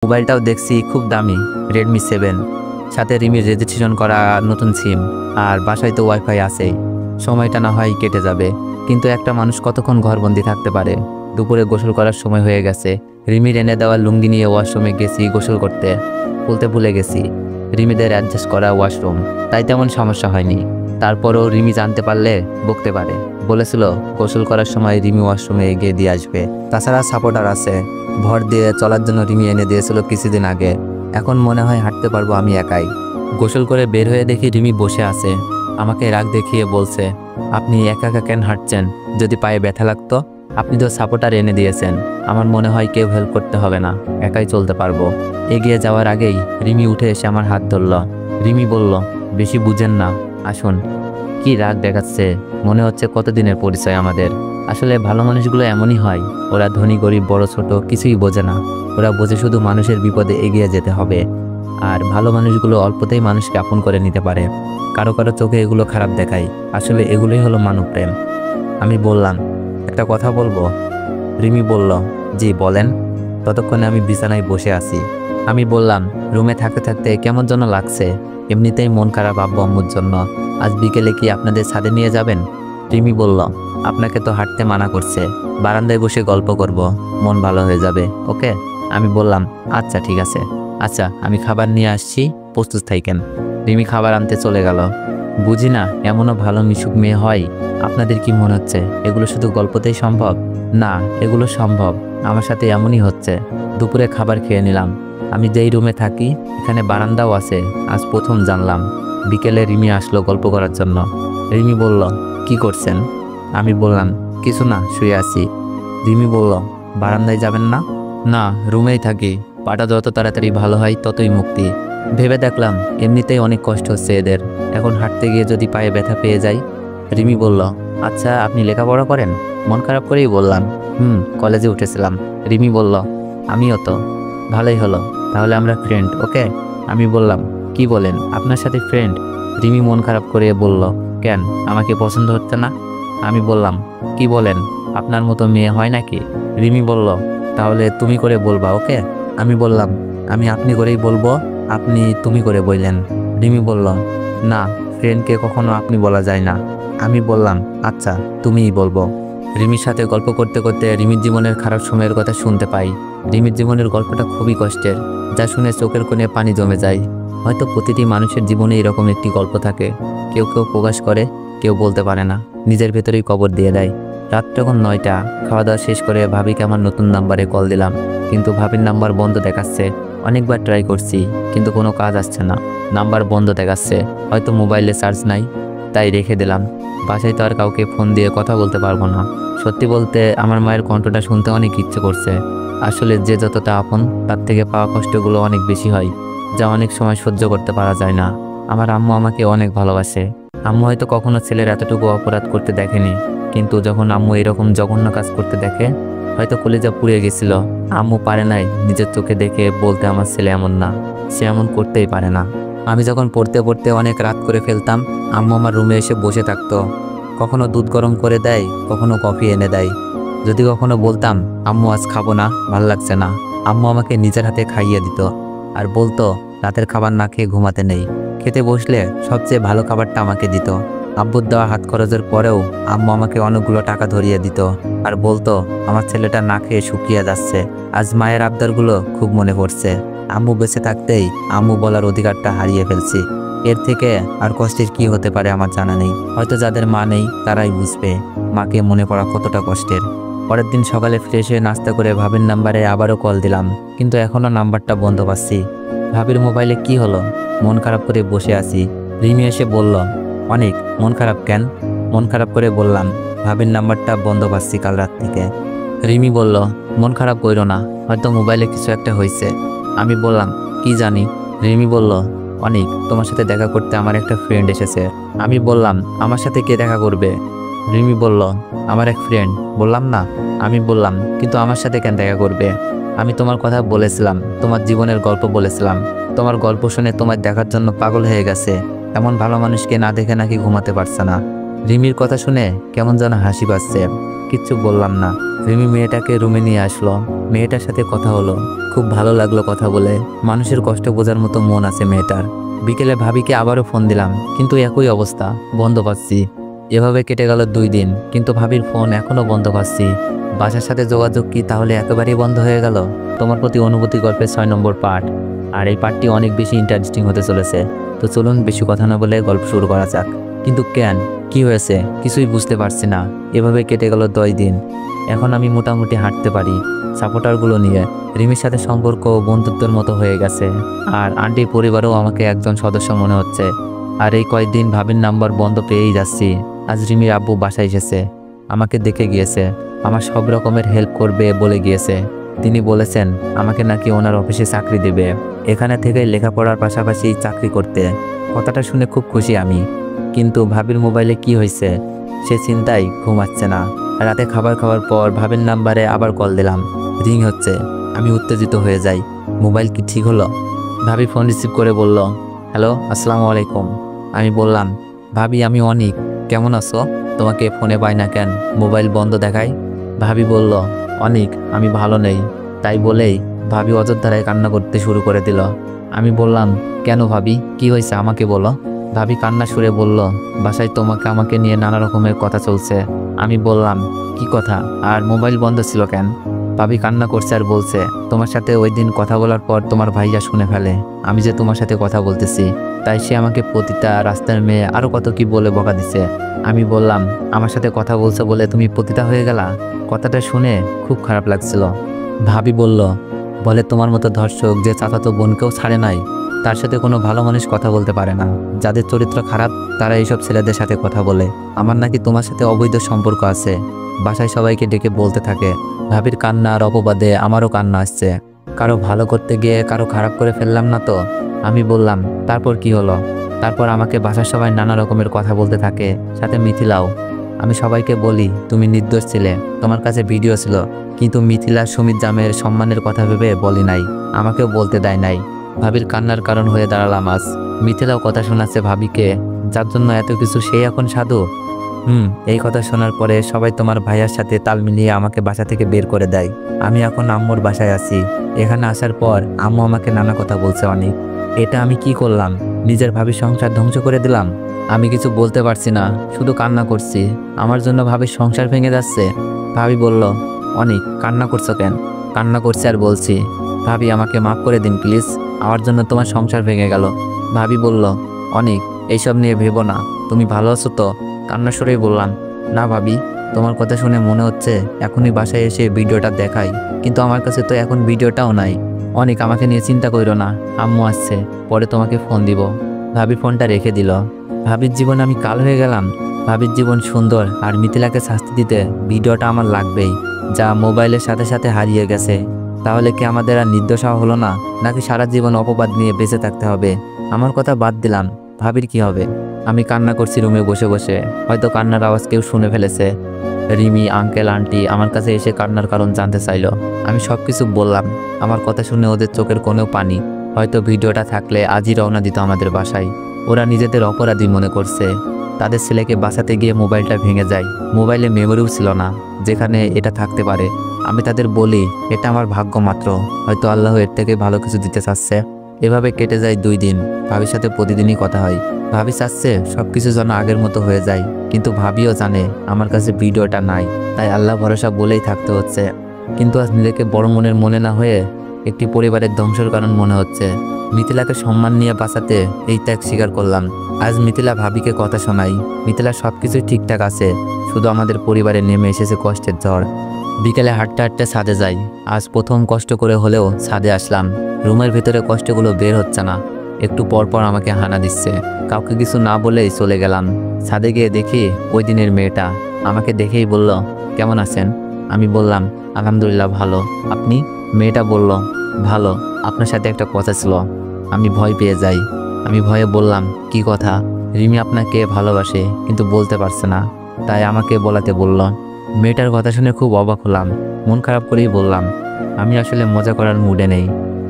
মোবাইলটাও দেখছি খুব দামি, রেডমি 7, সাথে রিমির রেজিস্ট্রেশন করা নতুন সিম, আর বাসায় তো ওয়াইফাই আছেই। সময়টা না হয় কেটে যাবে, কিন্তু একটা মানুষ কতক্ষণ ঘরবন্দি থাকতে পারে। দুপুরে গোসল করার সময় হয়ে গেছে। রিমির এনে দেওয়া লুঙ্গি নিয়ে ওয়াশরুমে গেছি গোসল করতে, বলতে ভুলে গেছি রিমিদের অ্যাডজাস্ট করা ওয়াশরুম, তাই তেমন সমস্যা হয়নি। তারপরও রিমি জানতে পারলে বকতে পারে। বলেছিল গোসল করার সময় রিমি ওয়াশরুমে এগিয়ে দিয়ে আসবে। তাছাড়া সাপোর্টার আছে, ভর দিয়ে চলার জন্য রিমি এনে দিয়েছিল কিছুদিন আগে। এখন মনে হয় হাঁটতে পারবো আমি একাই। গোসল করে বের হয়ে দেখি রিমি বসে আছে, আমাকে রাগ দেখিয়ে বলছে, আপনি একা একা কেন হাঁটছেন? যদি পায়ে ব্যথা লাগতো? আপনি তো সাপোর্টার এনে দিয়েছেন। আমার মনে হয় কেউ হেল্প করতে হবে না, একাই চলতে পারবো। এগিয়ে যাওয়ার আগেই রিমি উঠে এসে আমার হাত ধরল। রিমি বলল, বেশি বুঝেন না, আসুন। কি রাগ দেখাচ্ছে, মনে হচ্ছে কতদিনের পরিচয় আমাদের। আসলে ভালো মানুষগুলো এমনই হয়, ওরা ধনী গরিব বড় ছোট কিছুই বোঝে না। ওরা বোঝে শুধু মানুষের বিপদে এগিয়ে যেতে হবে। আর ভালো মানুষগুলো অল্পতেই মানুষকে আপন করে নিতে পারে। কারো কারো চোখে এগুলো খারাপ দেখায়, আসলে এগুলোই হলো মানব প্রেম। আমি বললাম, একটা কথা বলবো? রিমি বলল, জি বলেন। ততক্ষণে আমি বিছানায় বসে আছি। আমি বললাম, রুমে থাকতে থাকতে কেমন যেন লাগছে। এমনিতেই মন খারাপ আব্বু আম্মুর জন্য। আজ বিকেলে কি আপনাদের ছাদে নিয়ে যাবেন? রিমি বলল, আপনাকে তো হাঁটতে মানা করছে, বারান্দায় বসে গল্প করব, মন ভালো হয়ে যাবে, ওকে? আমি বললাম, আচ্ছা ঠিক আছে। আচ্ছা, আমি খাবার নিয়ে আসছি, প্রস্তুত থাকেন। রিমি খাবার আনতে চলে গেল। বুঝি না এমনও ভালো মিশুক মেয়ে হয়। আপনাদের কি মনে হচ্ছে এগুলো শুধু গল্পতেই সম্ভব? না, এগুলো সম্ভব, আমার সাথে এমনই হচ্ছে। দুপুরে খাবার খেয়ে নিলাম। আমি যেই রুমে থাকি এখানে বারান্দাও আছে, আজ প্রথম জানলাম। বিকেলে রিমি আসলো গল্প করার জন্য। রিমি বলল, কি করছেন? আমি বললাম, কিছু না, শুয়ে আছি। রিমি বলল, বারান্দায় যাবেন না? না, রুমেই থাকি, পাটা যত তাড়াতাড়ি ভালো হয় ততই মুক্তি। ভেবে দেখলাম এমনিতেই অনেক কষ্ট হচ্ছে এদের, এখন হাঁটতে গিয়ে যদি পায়ে ব্যথা পেয়ে যাই। রিমি বলল, আচ্ছা আপনি লেখাপড়া করেন? মন খারাপ করেই বললাম, কলেজে উঠেছিলাম। রিমি বলল, আমিও তো। ভালোই হলো, তাহলে আমরা ফ্রেন্ড, ওকে? আমি বললাম, কি বলেন, আপনার সাথে ফ্রেন্ড? রিমি মন খারাপ করে বলল, কেন, আমাকে পছন্দ হচ্ছে না? আমি বললাম, কি বলেন, আপনার মতো মেয়ে হয় নাকি? রিমি বলল, তাহলে তুমি করে বলবা, ওকে? আমি বললাম, আমি আপনি করেই বলবো, আপনি তুমি করে বললেন। রিমি বলল, না, ফ্রেন্ডকে কখনো আপনি বলা যায় না। আমি বললাম, আচ্ছা তুমিই বলবো। রিমির সাথে গল্প করতে করতে রিমির জীবনের খারাপ সময়ের কথা শুনতে পাই। রিমির জীবনের গল্পটা খুবই কষ্টের, যা শুনে চোখের কোণে পানি জমে যায়। হয়তো প্রতিটি মানুষের জীবনে এরকম একটি গল্প থাকে, কেউ কেউ প্রকাশ করে, কেউ বলতে পারে না, নিজের ভেতরেই কবর দিয়ে দেয়। রাত তখন 9টা, খাওয়া দাওয়া শেষ করে ভাবিকে আমার নতুন নাম্বারে কল দিলাম, কিন্তু ভাবির নাম্বার বন্ধ দেখাচ্ছে। অনেকবার ট্রাই করছি, কিন্তু কোনো কাজ আসছে না, নাম্বার বন্ধ দেখাচ্ছে। হয়তো মোবাইলে চার্জ নাই, তাই রেখে দিলাম। বাসায় তো আর কাউকে ফোন দিয়ে কথা বলতে পারবো না। সত্যি বলতে আমার মায়ের কণ্ঠটা শুনতে অনেক ইচ্ছে করছে। আসলে যে যতটা আপন, তার থেকে পাওয়া কষ্টগুলো অনেক বেশি হয়, যা অনেক সময় সহ্য করতে পারা যায় না। আমার আম্মু আমাকে অনেক ভালোবাসে। আম্মু হয়তো কখনো ছেলের এতটুকু অপরাধ করতে দেখেনি, কিন্তু যখন আম্মু এরকম জঘন্য কাজ করতে দেখে, হয়তো কলিজা পুড়ে গেছিল। আম্মু পারে নাই নিজের চোখে দেখে বলতে, আমার ছেলে এমন না, সে এমন করতেই পারে না। আমি যখন পড়তে পড়তে অনেক রাত করে ফেলতাম, আম্মু আমার রুমে এসে বসে থাকতো। কখনো দুধ গরম করে দেয়, কখনো কফি এনে দেয়। যদি কখনো বলতাম, আম্মু আজ খাবো না, ভাল লাগছে না, আম্মু আমাকে নিজের হাতে খাইয়ে দিত, আর বলতো রাতের খাবার না খেয়ে ঘুমাতে নেই। খেতে বসলে সবচেয়ে ভালো খাবারটা আমাকে দিত। আব্বুর দেওয়া হাত খরচের পরেও আম্মু আমাকে অনেকগুলো টাকা ধরিয়ে দিত, আর বলতো আমার ছেলেটা না খেয়ে শুকিয়ে যাচ্ছে। আজ মায়ের আবদারগুলো খুব মনে পড়ছে। আম্মু বেঁচে থাকতেই আম্মু বলার অধিকারটা হারিয়ে ফেলছি। এর থেকে আর কষ্টের কি হতে পারে আমার জানা নেই। হয়তো যাদের মা নেই তারাই বুঝবে মাকে মনে পড়া কতটা কষ্টের। পরের দিন সকালে ফ্রেশ হয়ে নাস্তা করে ভাবির নাম্বারে আবারও কল দিলাম, কিন্তু এখনও নাম্বারটা বন্ধ পাচ্ছি। ভাবির মোবাইলে কি হলো? মন খারাপ করে বসে আছি। রিমি এসে বলল, অনেক মন খারাপ কেন? মন খারাপ করে বললাম, ভাবির নাম্বারটা বন্ধ পাচ্ছি কাল রাত থেকে। রিমি বলল, মন খারাপ কইরো না, হয়তো মোবাইলে কিছু একটা হয়েছে। আমি বললাম, কি জানি। রিমি বলল, অনেক, তোমার সাথে দেখা করতে আমার একটা ফ্রেন্ড এসেছে। আমি বললাম, আমার সাথে কে দেখা করবে? রিমি বলল, আমার এক ফ্রেন্ড। বললাম না। আমি বললাম, কিন্তু আমার সাথে কেন দেখা করবে? আমি তোমার কথা বলেছিলাম, তোমার জীবনের গল্প বলেছিলাম। তোমার গল্প শুনে তোমার দেখার জন্য পাগল হয়ে গেছে। এমন ভালো মানুষকে না দেখে নাকি ঘুমাতে পারছে না। রিমির কথা শুনে কেমন যেন হাসি পাচ্ছে, কিচ্ছু বললাম না। রিমি মেয়েটাকে রুমে নিয়ে আসলো, মেয়েটার সাথে কথা হলো, খুব ভালো লাগলো কথা বলে। মানুষের কষ্ট বোঝার মতো মন আছে মেয়েটার। বিকেলে ভাবিকে আবারও ফোন দিলাম, কিন্তু একই অবস্থা, বন্ধ পাচ্ছি। এভাবে কেটে গেল 2 দিন, কিন্তু ভাবির ফোন এখনো বন্ধ পাচ্ছি। বাসার সাথে যোগাযোগ কি তাহলে একেবারেই বন্ধ হয়ে গেল? তোমার প্রতি অনুভূতি গল্পের 6 নম্বর পার্ট। আর এই পার্টটি অনেক বেশি ইন্টারেস্টিং হতে চলেছে। তো চলুন বেশি কথা না বলে গল্প শুরু করা যাক। কিন্তু কেন, কি হয়েছে কিছুই বুঝতে পারছি না। এভাবে কেটে গেল 2 দিন। এখন আমি মোটামুটি হাঁটতে পারি সাপোর্টারগুলো নিয়ে। রিমির সাথে সম্পর্ক বন্ধুত্বের মতো হয়ে গেছে। আর আন্টির পরিবারও আমাকে একজন সদস্য মনে হচ্ছে। আর এই কয়েকদিন ভাবির নাম্বার বন্ধ পেয়েই যাচ্ছি। আজ রিমির আব্বু বাসায় এসেছে, আমাকে দেখে গিয়েছে, আমার সব রকমের হেল্প করবে বলে গিয়েছে। তিনি বলেছেন আমাকে নাকি ওনার অফিসে চাকরি দেবে, এখানে থেকে লেখাপড়ার পাশাপাশি চাকরি করতে। কথাটা শুনে খুব খুশি আমি। কিন্তু ভাবির মোবাইলে কি হয়েছে সে চিন্তায় ঘুমাচ্ছে না। রাতে খাবার খাওয়ার পর ভাবির নাম্বারে আবার কল দিলাম, রিং হচ্ছে। আমি উত্তেজিত হয়ে যাই, মোবাইল কি ঠিক হলো? ভাবি ফোন রিসিভ করে বলল, হ্যালো, আসসালামু আলাইকুম। আমি বললাম, ভাবি আমি অনিক, কেমন আছো? তোমাকে ফোনে পাই না কেন, মোবাইল বন্ধ দেখায়? ভাবি বলল, অনিক আমি ভালো নেই। তাই বলেই ভাবি অযোধ্যায় কান্না করতে শুরু করে দিল। আমি বললাম, কেন ভাবি, কি হয়েছে আমাকে বলো? ভাবি কান্না সুরে বলল, বাসায় আমাকে নিয়ে নানা রকমের কথা চলছে। আমি বললাম, কি কথা, আর মোবাইল বন্ধ ছিল কেন? ভাবি কান্না করছে আর বলছে, তোমার সাথে ওই দিন কথা বলার পর তোমার ভাইয়া শুনে ফেলে আমি যে তোমার সাথে কথা বলতেছি। তাই সে আমাকে পতিতা, রাস্তার মেয়ে, আরো কত কি বলে বকা দিছে। আমি বললাম, আমার সাথে কথা বলছো বলে তুমি পতিতা হয়ে গেলা? কথাটা শুনে খুব খারাপ লাগছিল। ভাবি বলল, বলে তোমার মতো ধর্ষক যে চাচাতো বোনকেও ছাড়ে নাই, তার সাথে কোনো ভালো মানুষ কথা বলতে পারে না। যাদের চরিত্র খারাপ তারা এইসব ছেলেদের সাথে কথা বলে। আমার নাকি তোমার সাথে অবৈধ সম্পর্ক আছে। বাসায় সবাইকে ডেকে বলতে থাকে। ভাবির কান্না আর অপবাদে আমারও কান্না আসছে। কারো ভালো করতে গিয়ে কারো খারাপ করে ফেললাম না তো? আমি বললাম, তারপর কি হলো? তারপর আমাকে বাসার সবাই নানা রকমের কথা বলতে থাকে, সাথে মিথিলাও। আমি সবাইকে বলি তুমি নির্দোষ ছিলে, তোমার কাছে ভিডিও ছিল, কিন্তু মিথিলা সুমিত জামের সম্মানের কথা ভেবে বলি নাই, আমাকেও বলতে দেয় নাই। ভাবির কান্নার কারণ হয়ে দাঁড়ালাম আজ। মিথিলাও কথা শোনাচ্ছে ভাবিকে, যার জন্য এত কিছু সে এখন সাধু। এই কথা শোনার পরে সবাই তোমার ভাইয়ার সাথে তাল মিলিয়ে আমাকে বাসা থেকে বের করে দেয়। আমি এখন আম্মুর বাসায় আছি। এখানে আসার পর আম্মু আমাকে নানা কথা বলছে অনেক। এটা আমি কি করলাম? নিজের ভাবির সংসার ধ্বংস করে দিলাম। আমি কিছু বলতে পারছি না, শুধু কান্না করছি। আমার জন্য ভাবির সংসার ভেঙে যাচ্ছে। ভাবি বলল, অনেক কান্না করছো কেন? কান্না করছি আর বলছি, ভাবি আমাকে মাফ করে দিন প্লিজ, আমার জন্য তোমার সংসার ভেঙে গেল। ভাবি বলল, অনেক এইসব নিয়ে ভেবো না, তুমি ভালো আছো তো? কান্না সুরেই বললাম, না ভাবি, তোমার কথা শুনে মনে হচ্ছে এখনই বাসায় এসে ভিডিওটা দেখাই, কিন্তু আমার কাছে তো এখন ভিডিওটাও নাই। অনেক আমাকে নিয়ে চিন্তা করো না, আম্মু আসছে, পরে তোমাকে ফোন দিব। ভাবি ফোনটা রেখে দিল। ভাবির জীবন আমি কাল হয়ে গেলাম। ভাবির জীবন সুন্দর, আর মিথিলাকে শাস্তি দিতে ভিডিওটা আমার লাগবেই, যা মোবাইলের সাথে সাথে হারিয়ে গেছে। তাহলে কি আমাদের আর নির্দোষ হলো না, নাকি সারা জীবন অপবাদ নিয়ে বেঁচে থাকতে হবে? আমার কথা বাদ দিলাম, ভাবির কি হবে? আমি কান্না করছি রুমে বসে বসে, হয়তো কান্নার আওয়াজ কেউ শুনে ফেলেছে। রিমি, আঙ্কেল, আন্টি আমার কাছে এসে কান্নার কারণ জানতে চাইল। আমি সব কিছু বললাম। আমার কথা শুনে ওদের চোখের কোণেও পানি। হয়তো ভিডিওটা থাকলে আজই রওনা দিত আমাদের বাসায়। ওরা নিজেদের অপরাধী মনে করছে। তাদের ছেলেকে বাঁচাতে গিয়ে মোবাইলটা ভেঙে যায়। মোবাইলে মেমোরিও ছিল না যেখানে এটা থাকতে পারে। আমি তাদের বলি, এটা আমার ভাগ্য মাত্র, হয়তো আল্লাহ এর থেকে ভালো কিছু দিতে চাচ্ছে। এভাবে কেটে যায় 2 দিন। ভাবির সাথে প্রতিদিনই কথা হয়। ভাবি চাচ্ছে সবকিছু যেন আগের মতো হয়ে যায়, কিন্তু ভাবিও জানে আমার কাছে ভিডিওটা নাই, তাই আল্লাহ ভরসা বলেই থাকতে হচ্ছে। কিন্তু আজ নিজেকে বড় মনের মনে না হয়ে একটি পরিবারের ধ্বংসের কারণ মনে হচ্ছে। মিথিলাকে সম্মান নিয়ে বাঁচাতে এই ত্যাগ স্বীকার করলাম। আজ মিথিলা ভাবিকে কথা শোনাই। মিথিলা সবকিছুই ঠিকঠাক আছে, শুধু আমাদের পরিবারে নেমে এসেছে কষ্টের ঝড়। বিকেলে হাঁটতে হাঁটতে ছাদে যাই। আজ প্রথম কষ্ট করে হলেও ছাদে আসলাম। রুমের ভিতরে কষ্টগুলো বের হচ্ছে না, একটু পর পর আমাকে হানা দিচ্ছে। কাউকে কিছু না বলেই চলে গেলাম। ছাদে গিয়ে দেখি ওই দিনের মেয়েটা। আমাকে দেখেই বলল, কেমন আছেন? আমি বললাম, আলহামদুলিল্লাহ ভালো, আপনি? মেয়েটা বলল, ভালো, আপনার সাথে একটা কথা ছিল। আমি ভয় পেয়ে যাই। আমি ভয়ে বললাম, কি কথা? রিমি আপনাকে ভালোবাসে, কিন্তু বলতে পারছে না, তাই আমাকে বলাতে বলল। মেয়েটার কথা শুনে খুব অবাক হলাম। মন খারাপ করেই বললাম, আমি আসলে মজা করার মুডে নেই।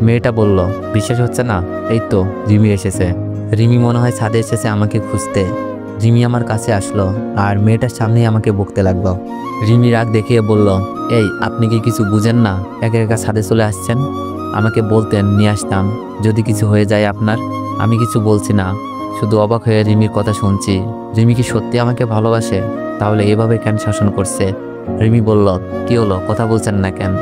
মেয়েটা বলল, বিশ্বাস হচ্ছে না? এই তো রিমি এসেছে। রিমি মনে হয় ছাদে এসেছে আমাকে খুঁজতে। রিমি আমার কাছে আসলো আর মেয়েটার সামনেই আমাকে বকতে লাগলো। রিমি রাগ দেখিয়ে বলল, এই আপনি কি কিছু বুঝেন না? একা একা ছাদে চলে আসছেন, আমাকে বলতেন নিয়ে আসতাম যদি কিছু হয়ে যায় আপনার। আমি কিছু বলছি না, শুধু অবাক হয়ে রিমির কথা শুনছি। রিমি কি সত্যি আমাকে ভালোবাসে? তাহলে এভাবে কেন শাসন করছে? রিমি বলল, কি হলো, কথা বলছেন না কেন?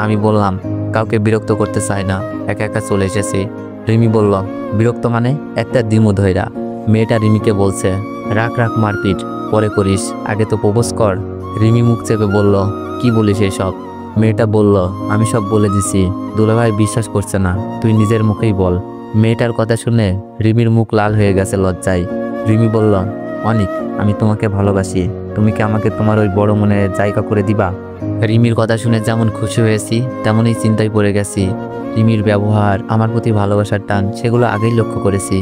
আমি বললাম, কাউকে বিরক্ত করতে চাই না, একা একা চলে এসেছি। রিমি বলল, বিরক্ত মানে? একটা দিমু ধইরা। মেয়েটা রিমিকে বলছে, রাখ রাখ মারপিট পরে করিস, আগে তো প্রপোজ কর। রিমি মুখ চেপে বলল, কি বলিস এসব? মেয়েটা বলল, আমি সব বলে দিছি, দুলাভাই বিশ্বাস করছে না, তুই নিজের মুখেই বল। মেয়েটার কথা শুনে রিমির মুখ লাল হয়ে গেছে লজ্জায়। রিমি বলল, অনিক, আমি তোমাকে ভালোবাসি, তুমি কি আমাকে তোমার ওই বড় মনে জায়গা করে দিবা? রিমির কথা শুনে যেমন খুশি হয়েছি তেমনই চিন্তায় পড়ে গেছি। রিমির ব্যবহার, আমার প্রতি ভালোবাসার টান, সেগুলো আগেই লক্ষ্য করেছি।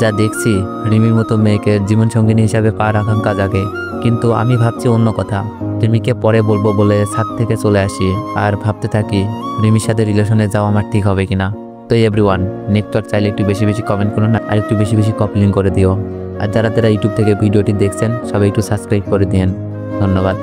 যা দেখছি, রিমির মতো মেয়েকে জীবনসঙ্গিনী হিসাবে পাওয়ার আকাঙ্ক্ষা জাগে। কিন্তু আমি ভাবছি অন্য কথা। রিমিকে পরে বলবো বলে ছাদ থেকে চলে আসি আর ভাবতে থাকি রিমির সাথে রিলেশনে যাওয়া আমার ঠিক হবে কিনা। তো এভরিওয়ান, নেটওয়ার্ক চাইলে একটু বেশি বেশি কমেন্ট করুন আর একটু বেশি বেশি কপলিং করে দিও। আর যারা যারা ইউটিউব থেকে ভিডিওটি দেখছেন সবাই একটু সাবস্ক্রাইব করে দিন। ধন্যবাদ।